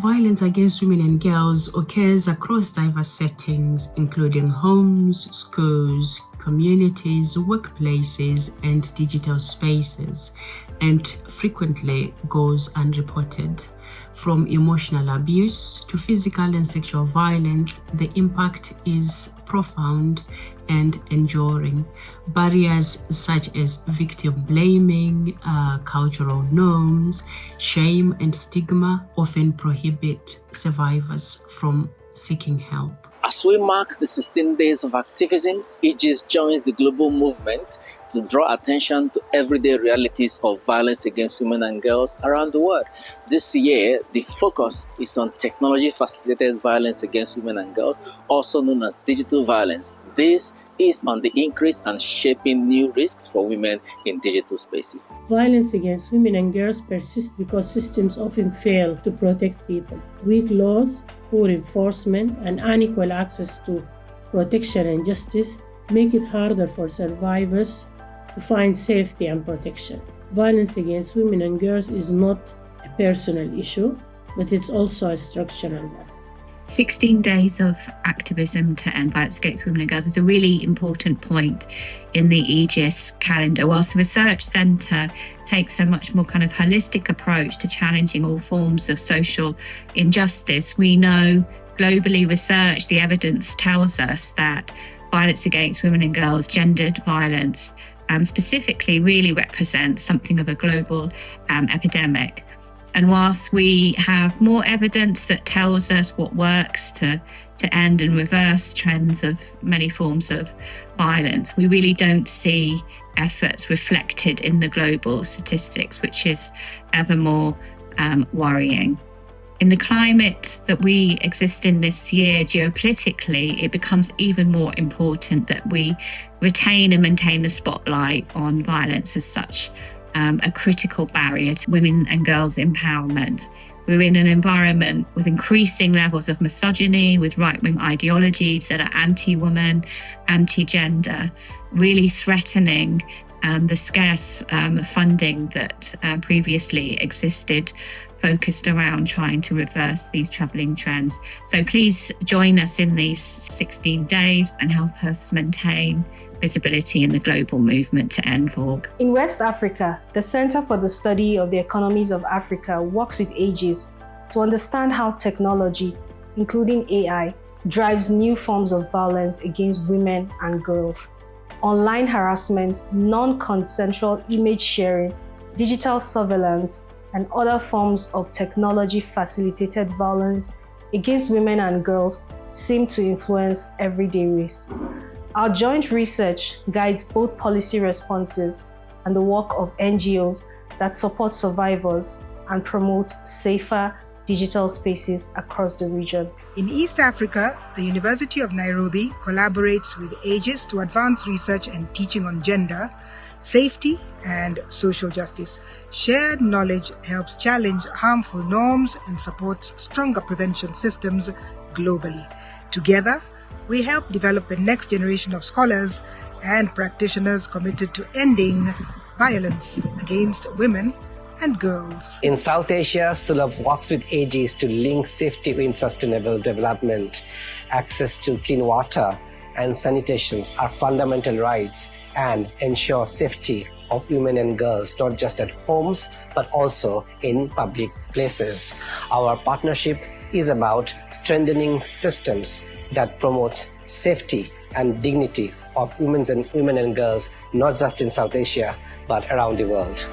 Violence against women and girls occurs across diverse settings, including homes, schools, communities, workplaces, and digital spaces, and frequently goes unreported. From emotional abuse to physical and sexual violence, the impact is profound and enduring. Barriers such as victim blaming, cultural norms, shame, and stigma often prohibit survivors from seeking help. As we mark the 16 Days of Activism, AEGIS joins the global movement to draw attention to everyday realities of violence against women and girls around the world. This year, the focus is on technology-facilitated violence against women and girls, also known as digital violence. This is on the increase and shaping new risks for women in digital spaces. Violence against women and girls persists because systems often fail to protect people. Weak laws, poor enforcement, and unequal access to protection and justice make it harder for survivors to find safety and protection. Violence against women and girls is not a personal issue, but it's also a structural one. 16 Days of Activism to End Violence Against Women and Girls is a really important point in the AEGIS calendar. Whilst the Research Centre takes a much more kind of holistic approach to challenging all forms of social injustice, we know globally research, the evidence tells us that violence against women and girls, gendered violence specifically, really represents something of a global epidemic. And whilst we have more evidence that tells us what works to end and reverse trends of many forms of violence, we really don't see efforts reflected in the global statistics, which is ever more worrying. In the climate that we exist in this year, geopolitically, it becomes even more important that we retain and maintain the spotlight on violence as such. A critical barrier to women and girls' empowerment. We're in an environment with increasing levels of misogyny, with right-wing ideologies that are anti-woman, anti-gender, really threatening the scarce funding that previously existed, focused around trying to reverse these troubling trends. So please join us in these 16 days and help us maintain visibility in the global movement to end VAWG. In West Africa, the Center for the Study of the Economies of Africa works with AEGIS to understand how technology, including AI, drives new forms of violence against women and girls. Online harassment, non-consensual image sharing, digital surveillance, and other forms of technology-facilitated violence against women and girls seem to influence everyday risks. Our joint research guides both policy responses and the work of NGOs that support survivors and promote safer digital spaces across the region. In East Africa, the University of Nairobi collaborates with AEGIS to advance research and teaching on gender, safety, and social justice. Shared knowledge helps challenge harmful norms and supports stronger prevention systems globally. Together, we help develop the next generation of scholars and practitioners committed to ending violence against women and girls. In South Asia, Sulabh works with AEGIS to link safety with sustainable development. Access to clean water and sanitation are fundamental rights and ensure safety of women and girls, not just at homes, but also in public places. Our partnership is about strengthening systems that promotes safety and dignity of women and girls, not just in South Asia, but around the world.